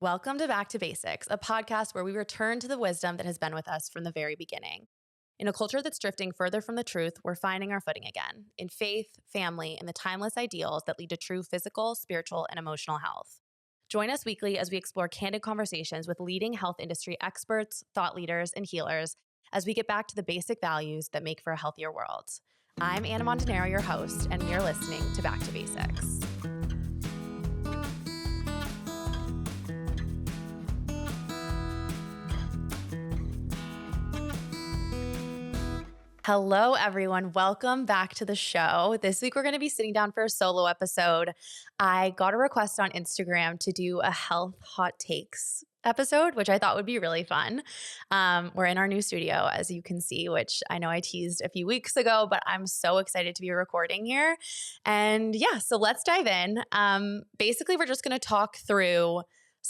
Welcome to Back to Basics, a podcast where we return to the wisdom that has been with us from the very beginning. In a culture that's drifting further from the truth, we're finding our footing again in faith, family, and the timeless ideals that lead to true physical, spiritual, and emotional health. Join us weekly as we explore candid conversations with leading health industry experts, thought leaders, and healers as we get back to the basic values that make for a healthier world. I'm Anna Montanaro, your host, and you're listening to Back to Basics. Hello, everyone. Welcome back to the show. This week, we're going to be sitting down for a solo episode. I got a request on Instagram to do a health hot takes episode, which I thought would be really fun. We're in our new studio, as you can see, which I know I teased a few weeks ago, but I'm so excited to be recording here. And yeah, so let's dive in. Basically, we're just going to talk through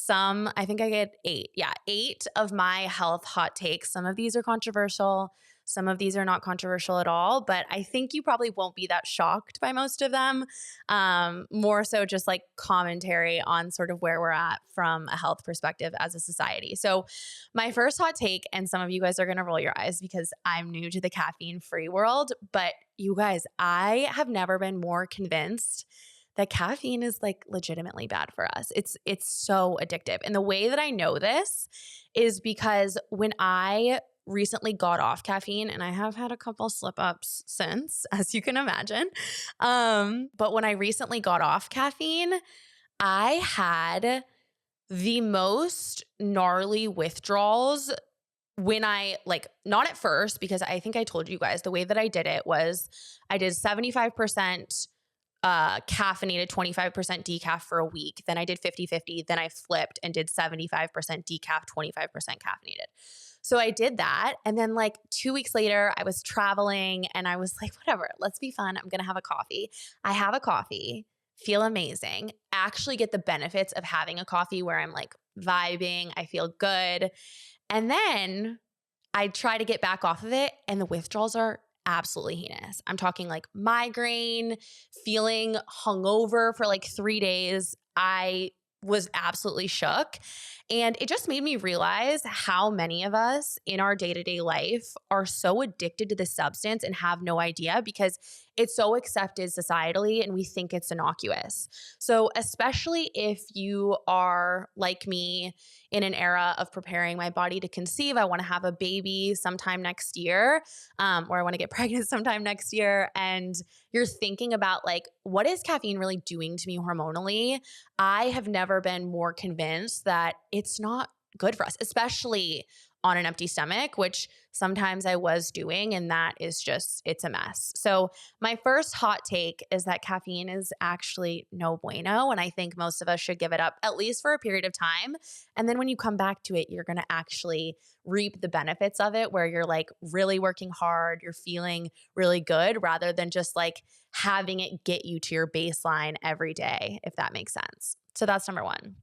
I think I get 8. Yeah, 8 of my health hot takes. Some of these are controversial. Some of these are not controversial at all, but I think you probably won't be that shocked by most of them. More so just like commentary on sort of where we're at from a health perspective as a society. So my first hot take, and some of you guys are going to roll your eyes because I'm new to the caffeine-free world, but you guys, I have never been more convinced that caffeine is like legitimately bad for us. It's so addictive. And the way that I know this is because when I recently got off caffeine, and I have had a couple slip ups since, as you can imagine. But when I recently got off caffeine, I had the most gnarly withdrawals when not at first, because I think I told you guys the way that I did it was I did 75% caffeinated, 25% decaf for a week. Then I did 50-50. Then I flipped and did 75% decaf, 25% caffeinated. So I did that. And then like 2 weeks later, I was traveling and I was like, whatever, let's be fun. I'm going to have a coffee. I have a coffee, feel amazing, actually get the benefits of having a coffee where I'm like vibing. I feel good. And then I try to get back off of it and the withdrawals are absolutely heinous. I'm talking like migraine, feeling hungover for like 3 days. I was absolutely shook. And it just made me realize how many of us in our day-to-day life are so addicted to the substance and have no idea because it's so accepted societally and we think it's innocuous. So especially if you are like me in an era of preparing my body to conceive, I want to have a baby sometime next year, or I want to get pregnant sometime next year, and you're thinking about like, what is caffeine really doing to me hormonally? I have never been more convinced that it's not good for us, especially on an empty stomach, which sometimes I was doing, and that is just, it's a mess. So my first hot take is that caffeine is actually no bueno, and I think most of us should give it up at least for a period of time. And then when you come back to it, you're going to actually reap the benefits of it where you're like really working hard, you're feeling really good rather than just like having it get you to your baseline every day, if that makes sense. So that's number one.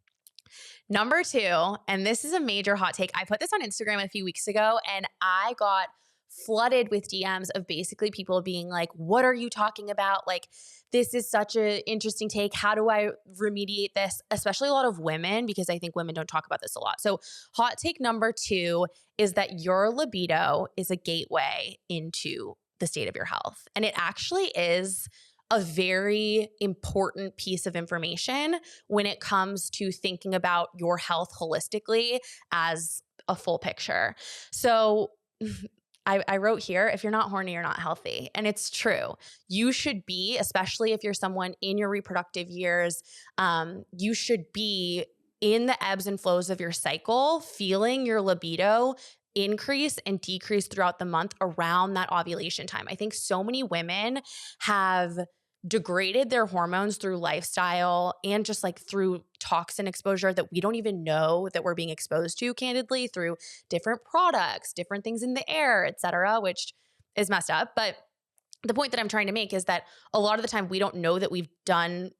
Number 2, and this is a major hot take. I put this on Instagram a few weeks ago and I got flooded with DMs of basically people being like, what are you talking about? Like, this is such an interesting take. How do I remediate this? Especially a lot of women, because I think women don't talk about this a lot. So hot take number 2 is that your libido is a gateway into the state of your health. And it actually is a very important piece of information when it comes to thinking about your health holistically as a full picture. So I wrote here, if you're not horny, you're not healthy. And it's true. You should be, especially if you're someone in your reproductive years, you should be in the ebbs and flows of your cycle, feeling your libido increase and decrease throughout the month around that ovulation time. I think so many women have degraded their hormones through lifestyle and just like through toxin exposure that we don't even know that we're being exposed to, candidly, through different products, different things in the air, et cetera, which is messed up. But the point that I'm trying to make is that a lot of the time we don't know that we've done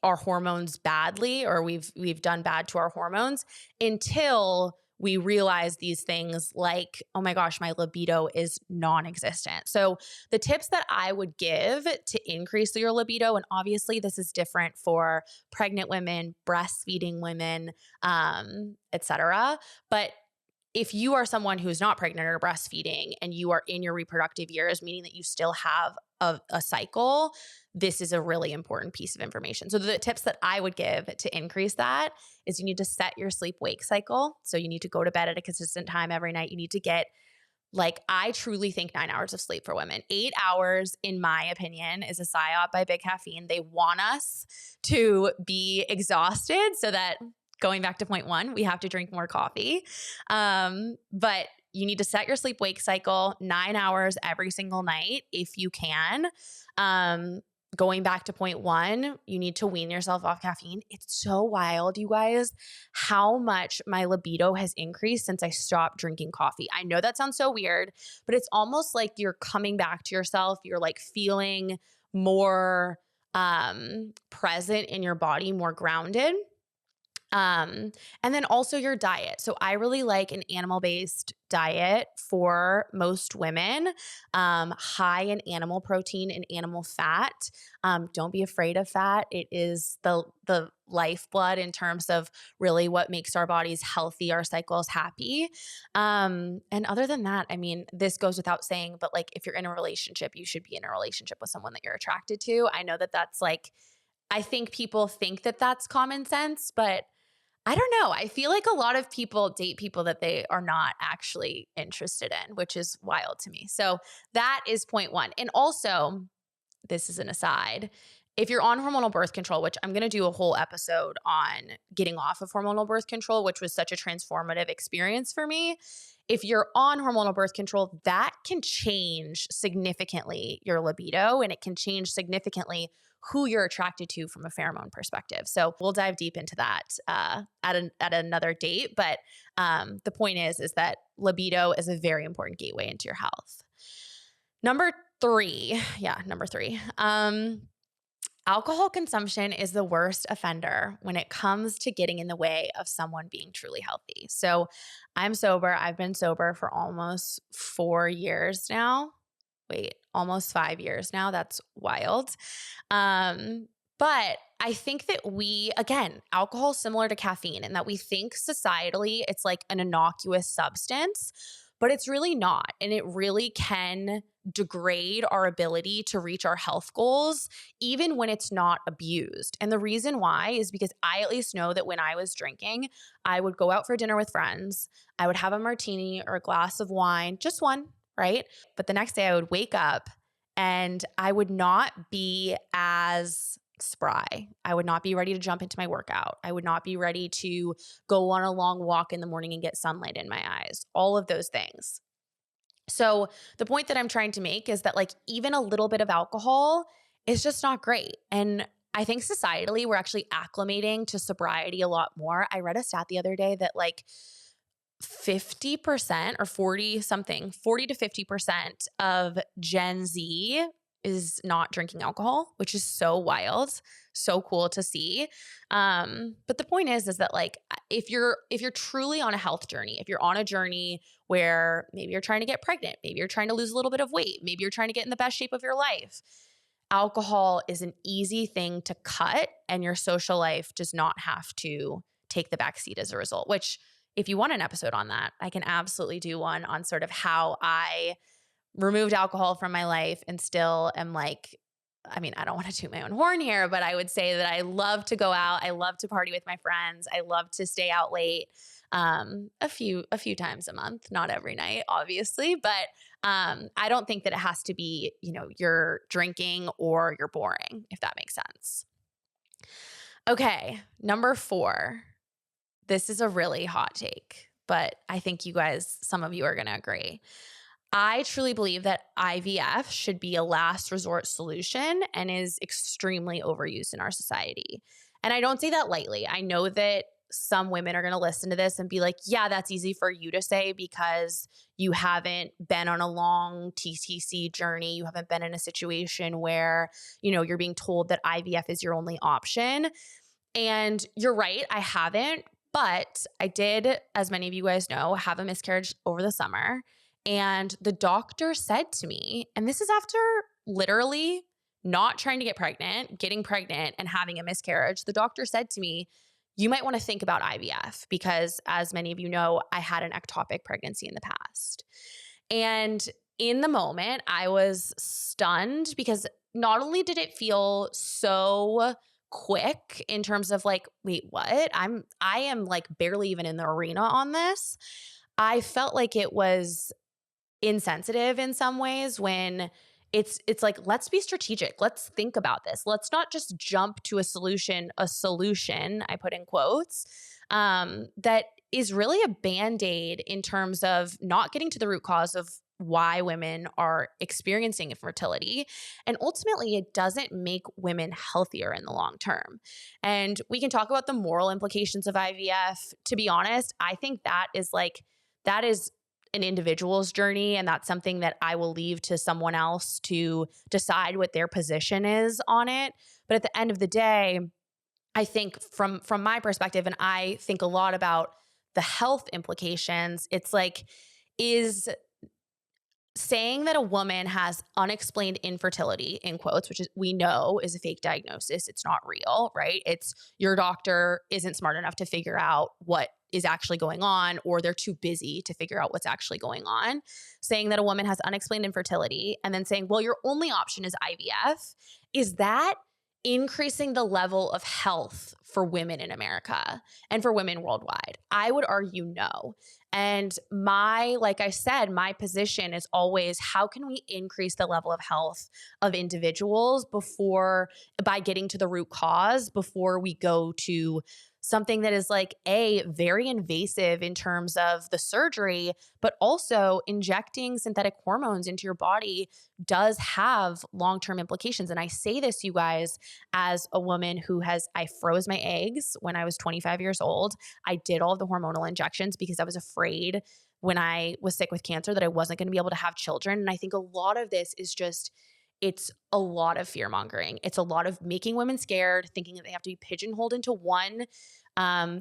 our hormones badly or we've done bad to our hormones until we realize these things like, oh my gosh, my libido is non-existent. So the tips that I would give to increase your libido, and obviously this is different for pregnant women, breastfeeding women, etc. But if you are someone who's not pregnant or breastfeeding and you are in your reproductive years, meaning that you still have a cycle, this is a really important piece of information. So the tips that I would give to increase that is you need to set your sleep-wake cycle. So you need to go to bed at a consistent time every night. You need to get, like, I truly think 9 hours of sleep for women. 8 hours, in my opinion, is a psyop by Big Caffeine. They want us to be exhausted so that, going back to point one, we have to drink more coffee. But you need to set your sleep-wake cycle 9 hours every single night if you can. Going back to point one, you need to wean yourself off caffeine. It's so wild, you guys, how much my libido has increased since I stopped drinking coffee. I know that sounds so weird, but it's almost like you're coming back to yourself. You're like feeling more present in your body, more grounded. And then also your diet. So I really like an animal-based diet for most women, high in animal protein and animal fat. Don't be afraid of fat. It is the lifeblood in terms of really what makes our bodies healthy, our cycles happy. And other than that, I mean, this goes without saying, but like if you're in a relationship, you should be in a relationship with someone that you're attracted to. I know that that's like, I think people think that that's common sense, but I don't know. I feel like a lot of people date people that they are not actually interested in, which is wild to me. So that is point one. And also, this is an aside, if you're on hormonal birth control, which I'm going to do a whole episode on getting off of hormonal birth control, which was such a transformative experience for me. If you're on hormonal birth control, that can change significantly your libido, and it can change significantly who you're attracted to from a pheromone perspective. So we'll dive deep into that at another date. But the point is that libido is a very important gateway into your health. Number three. Alcohol consumption is the worst offender when it comes to getting in the way of someone being truly healthy. So I'm sober. I've been sober for almost 4 years now. Almost 5 years now. That's wild. But I think that alcohol is similar to caffeine in that we think societally it's like an innocuous substance, but it's really not. And it really can degrade our ability to reach our health goals, even when it's not abused. And the reason why is because I at least know that when I was drinking, I would go out for dinner with friends. I would have a martini or a glass of wine, just one, right? But the next day I would wake up and I would not be as spry. I would not be ready to jump into my workout. I would not be ready to go on a long walk in the morning and get sunlight in my eyes, all of those things. So the point that I'm trying to make is that like even a little bit of alcohol is just not great. And I think societally we're actually acclimating to sobriety a lot more. I read a stat the other day that like 50% or 40 to 50% of Gen Z is not drinking alcohol, which is so wild, so cool to see. But the point is that like, if you're truly on a health journey, if you're on a journey where maybe you're trying to get pregnant, maybe you're trying to lose a little bit of weight, maybe you're trying to get in the best shape of your life, alcohol is an easy thing to cut, and your social life does not have to take the backseat as a result, which if you want an episode on that, I can absolutely do one on sort of how I removed alcohol from my life and still am like, I mean, I don't want to toot my own horn here, but I would say that I love to go out. I love to party with my friends. I love to stay out late a few times a month, not every night, obviously. But I don't think that it has to be, you're drinking or you're boring, if that makes sense. Okay, number 4. This is a really hot take, but I think some of you are going to agree. I truly believe that IVF should be a last resort solution and is extremely overused in our society. And I don't say that lightly. I know that some women are going to listen to this and be like, yeah, that's easy for you to say because you haven't been on a long TTC journey. You haven't been in a situation where, you're being told that IVF is your only option. And you're right, I haven't. But I did, as many of you guys know, have a miscarriage over the summer. And the doctor said to me, and this is after literally not trying to get pregnant, getting pregnant, and having a miscarriage. The doctor said to me, you might want to think about IVF because, as many of you know, I had an ectopic pregnancy in the past. And in the moment, I was stunned because not only did it feel so quick in terms of like, wait, what? I am like barely even in the arena on this. I felt like it was insensitive in some ways when it's like, let's be strategic. Let's think about this. Let's not just jump to a solution, I put in quotes, that is really a band-aid in terms of not getting to the root cause of why women are experiencing infertility. And ultimately, it doesn't make women healthier in the long term. And we can talk about the moral implications of IVF. To be honest, I think that is an individual's journey. And that's something that I will leave to someone else to decide what their position is on it. But at the end of the day, I think from my perspective, and I think a lot about the health implications, it's like, is saying that a woman has unexplained infertility, in quotes, which is, we know is a fake diagnosis. It's not real, right? It's your doctor isn't smart enough to figure out what is actually going on, or they're too busy to figure out what's actually going on. Saying that a woman has unexplained infertility and then saying, well, your only option is IVF. Is that increasing the level of health for women in America and for women worldwide? I would argue no. And like I said, my position is always, how can we increase the level of health of individuals by getting to the root cause before we go to something that is like very invasive in terms of the surgery, but also injecting synthetic hormones into your body does have long-term implications. And I say this, you guys, as a woman I froze my eggs when I was 25 years old. I did all of the hormonal injections because I was afraid when I was sick with cancer that I wasn't going to be able to have children. And I think a lot of this is it's a lot of fear mongering. It's a lot of making women scared, thinking that they have to be pigeonholed into one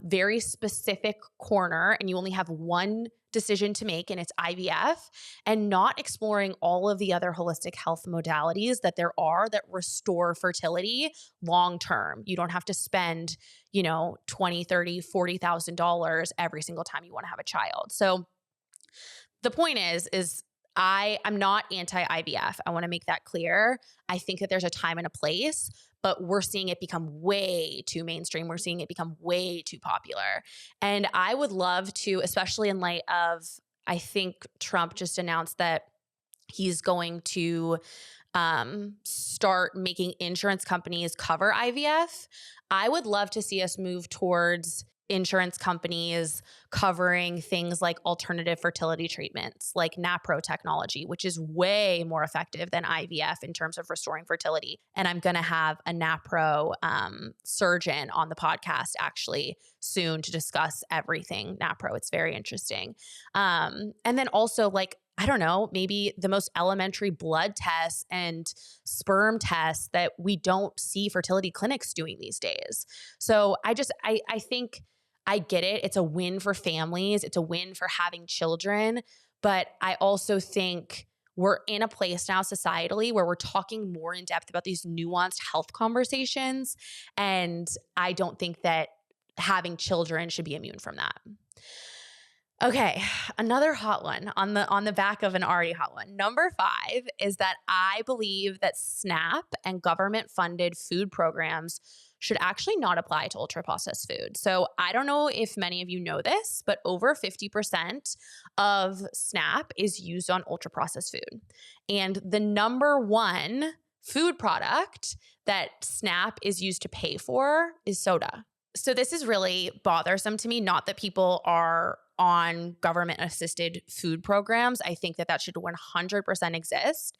very specific corner, and you only have one decision to make, and it's IVF, and not exploring all of the other holistic health modalities that there are that restore fertility long term. You don't have to spend, $20, $30, $40,000 every single time you want to have a child. So the point is I'm not anti-IVF. I want to make that clear. I think that there's a time and a place, but we're seeing it become way too mainstream. We're seeing it become way too popular. And I would love to, especially in light of, I think Trump just announced that he's going to start making insurance companies cover IVF. I would love to see us move towards insurance companies covering things like alternative fertility treatments, like NaPro technology, which is way more effective than IVF in terms of restoring fertility. And I'm going to have a NaPro surgeon on the podcast actually soon to discuss everything NaPro. It's very interesting. And then also, like, I don't know, maybe the most elementary blood tests and sperm tests that we don't see fertility clinics doing these days. So I think I get it. It's a win for families. It's a win for having children. But I also think we're in a place now societally where we're talking more in depth about these nuanced health conversations. And I don't think that having children should be immune from that. Okay, another hot one on the back of an already hot one. Number 5 is that I believe that SNAP and government-funded food programs should actually not apply to ultra-processed food. So I don't know if many of you know this, but over 50% of SNAP is used on ultra-processed food. And the number one food product that SNAP is used to pay for is soda. So this is really bothersome to me. Not that people are on government-assisted food programs. I think that should 100% exist.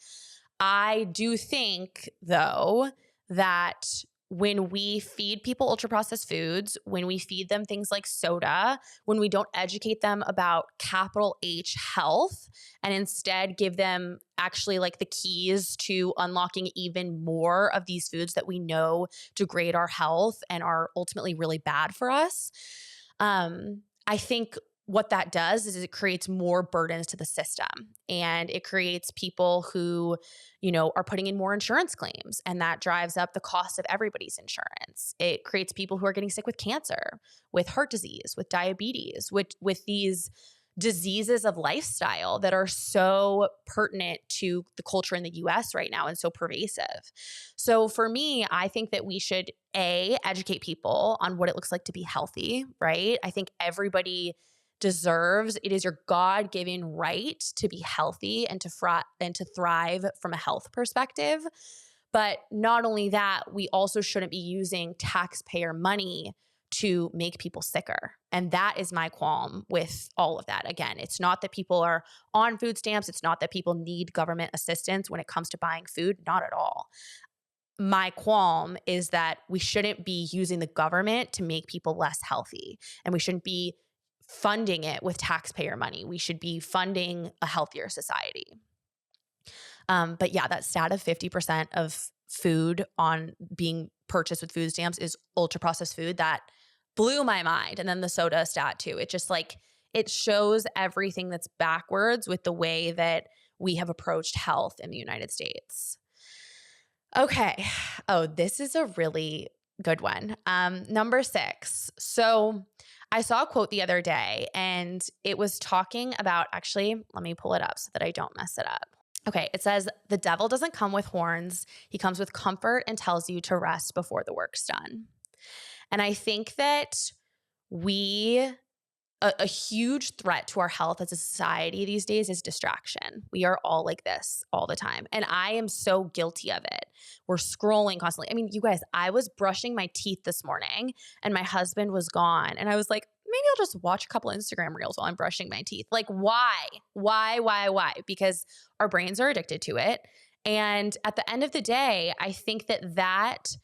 I do think, though, that when we feed people ultra-processed foods, when we feed them things like soda, when we don't educate them about capital H health and instead give them actually like the keys to unlocking even more of these foods that we know degrade our health and are ultimately really bad for us, I think what that does is it creates more burdens to the system, and it creates people who, are putting in more insurance claims, and that drives up the cost of everybody's insurance. It creates people who are getting sick with cancer, with heart disease, with diabetes, with these diseases of lifestyle that are so pertinent to the culture in the US right now and so pervasive. So for me, I think that we should educate people on what it looks like to be healthy, right? I think everybody deserves, it is your God-given right to be healthy and to thrive from a health perspective. But not only that, we also shouldn't be using taxpayer money to make people sicker. And that is my qualm with all of that. Again, it's not that people are on food stamps. It's not that people need government assistance when it comes to buying food. Not at all. My qualm is that we shouldn't be using the government to make people less healthy, and we shouldn't be funding it with taxpayer money. We should be funding a healthier society. But yeah, that stat of 50% of food on being purchased with food stamps is ultra processed food. That blew my mind. And then the soda stat too. It just it shows everything that's backwards with the way that we have approached health in the United States. Okay. Oh, this is a really good one. Number 6. So I saw a quote the other day, and it was talking about, actually, let me pull it up so that I don't mess it up. Okay. It says, "The devil doesn't come with horns. He comes with comfort and tells you to rest before the work's done." And I think that a huge threat to our health as a society these days is distraction. We are all like this all the time. And I am so guilty of it. We're scrolling constantly. I mean, you guys, I was brushing my teeth this morning and my husband was gone. And I was like, maybe I'll just watch a couple Instagram reels while I'm brushing my teeth. Like, why? Why? Because our brains are addicted to it. And at the end of the day, I think that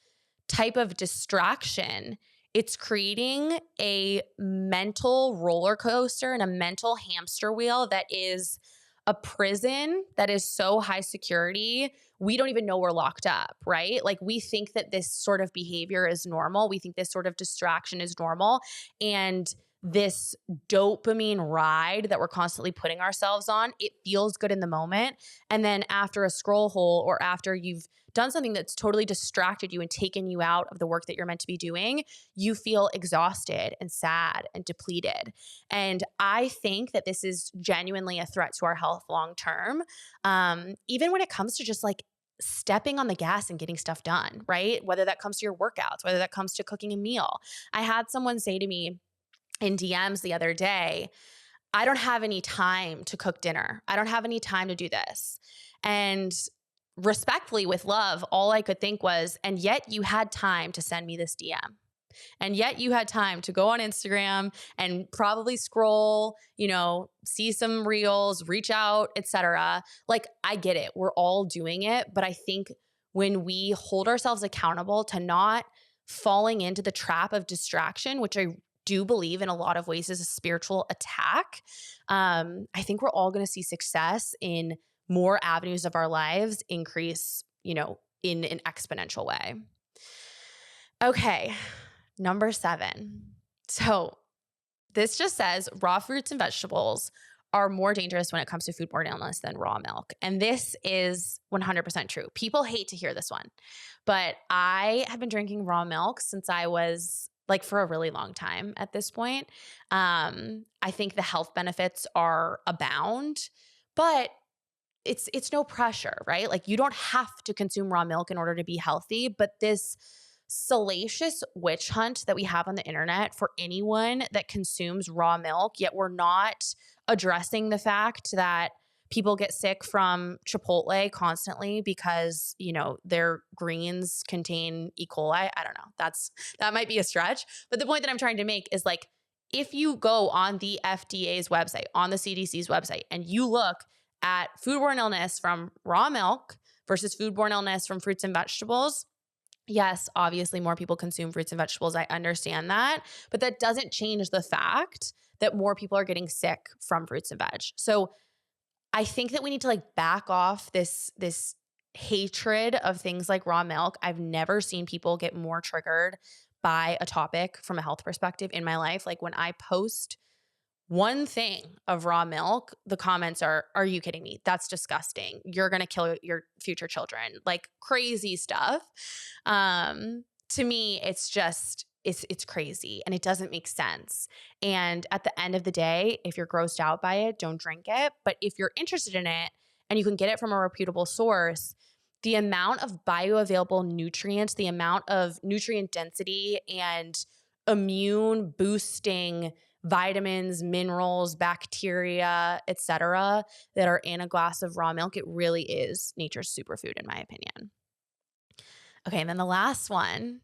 type of distraction, it's creating a mental roller coaster and a mental hamster wheel that is a prison that is so high security, we don't even know we're locked up, right? Like, we think that this sort of behavior is normal. We think this sort of distraction is normal. And this dopamine ride that we're constantly putting ourselves on, it feels good in the moment. And then after a scroll hole, or after you've done something that's totally distracted you and taken you out of the work that you're meant to be doing, you feel exhausted and sad and depleted. And I think that this is genuinely a threat to our health long term. Even when it comes to just like stepping on the gas and getting stuff done, right? Whether that comes to your workouts, whether that comes to cooking a meal. I had someone say to me in DMs the other day, "I don't have any time to cook dinner. I don't have any time to do this." And respectfully, with love, all I could think was, and yet you had time to send me this DM. And yet you had time to go on Instagram and probably scroll, see some reels, reach out, etc. Like, I get it. We're all doing it. But I think when we hold ourselves accountable to not falling into the trap of distraction, which I do believe in a lot of ways is a spiritual attack, I think we're all going to see success in more avenues of our lives increase, in an exponential way. Okay. Number 7. So this just says raw fruits and vegetables are more dangerous when it comes to foodborne illness than raw milk. And this is 100% true. People hate to hear this one, but I have been drinking raw milk since I was for a really long time at this point. I think the health benefits are abound, but it's no pressure, right? Like, you don't have to consume raw milk in order to be healthy, but this salacious witch hunt that we have on the internet for anyone that consumes raw milk, yet we're not addressing the fact that people get sick from Chipotle constantly because, their greens contain E. coli. I don't know. That might be a stretch. But the point that I'm trying to make is, if you go on the FDA's website, on the CDC's website, and you look at foodborne illness from raw milk versus foodborne illness from fruits and vegetables, yes, obviously more people consume fruits and vegetables. I understand that, but that doesn't change the fact that more people are getting sick from fruits and veg. So I think that we need to back off this hatred of things like raw milk. I've never seen people get more triggered by a topic from a health perspective in my life. Like when I post one thing of raw milk, the comments are you kidding me? That's disgusting. You're going to kill your future children. Like crazy stuff. To me, it's just, it's crazy and it doesn't make sense. And at the end of the day, if you're grossed out by it, don't drink it. But if you're interested in it and you can get it from a reputable source, the amount of bioavailable nutrients, the amount of nutrient density and immune boosting vitamins, minerals, bacteria, etc., that are in a glass of raw milk, it really is nature's superfood in my opinion. Okay, and then the last one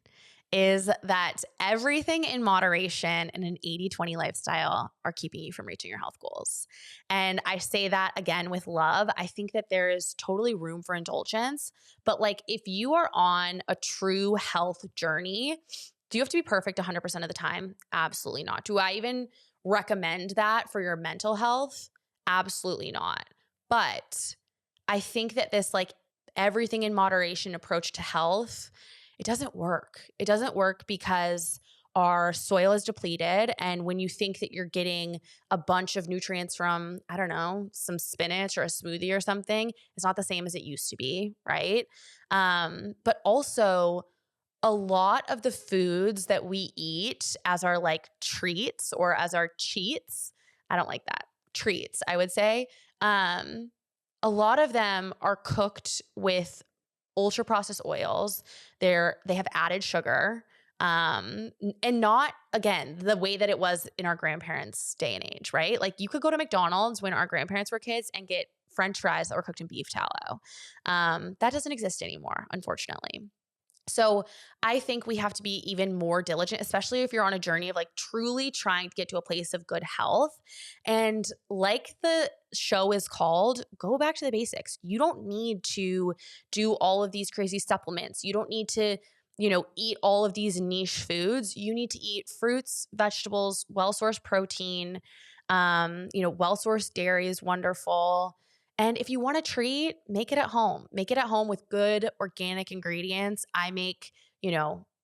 is that everything in moderation and an 80-20 lifestyle are keeping you from reaching your health goals. And I say that again with love. I think that there is totally room for indulgence, but like if you are on a true health journey, do you have to be perfect 100% of the time? Absolutely not. Do I even recommend that for your mental health? Absolutely not. But I think that this like everything in moderation approach to health, it doesn't work. It doesn't work because our soil is depleted. And when you think that you're getting a bunch of nutrients from, I don't know, some spinach or a smoothie or something, it's not the same as it used to be, right? But also, a lot of the foods that we eat as our like treats or as our cheats, I don't like that, treats, I would say, a lot of them are cooked with ultra processed oils. They have added sugar, and not, again, the way that it was in our grandparents' day and age, right? Like you could go to McDonald's when our grandparents were kids and get French fries that were cooked in beef tallow. That doesn't exist anymore, unfortunately. So I think we have to be even more diligent, especially if you're on a journey of like truly trying to get to a place of good health. And like the show is called, go back to the basics. You don't need to do all of these crazy supplements. You don't need to, eat all of these niche foods. You need to eat fruits, vegetables, well-sourced protein, well-sourced dairy is wonderful. And if you want a treat, make it at home. Make it at home with good organic ingredients. I make,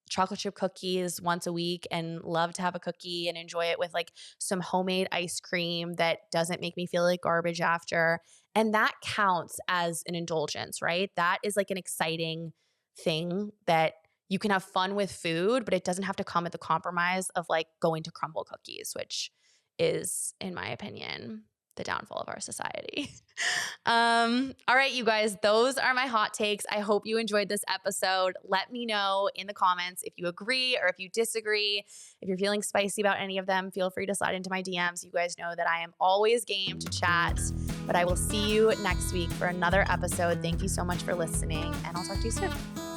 chocolate chip cookies once a week and love to have a cookie and enjoy it with like some homemade ice cream that doesn't make me feel like garbage after. And that counts as an indulgence, right? That is like an exciting thing that you can have fun with food, but it doesn't have to come at the compromise of like going to crumble cookies, which is, in my opinion, the downfall of our society. All right, you guys, those are my hot takes. I hope you enjoyed this episode. Let me know in the comments if you agree or if you disagree. If you're feeling spicy about any of them, feel free to slide into my DMs. You guys know that I am always game to chat, but I will see you next week for another episode. Thank you so much for listening, and I'll talk to you soon.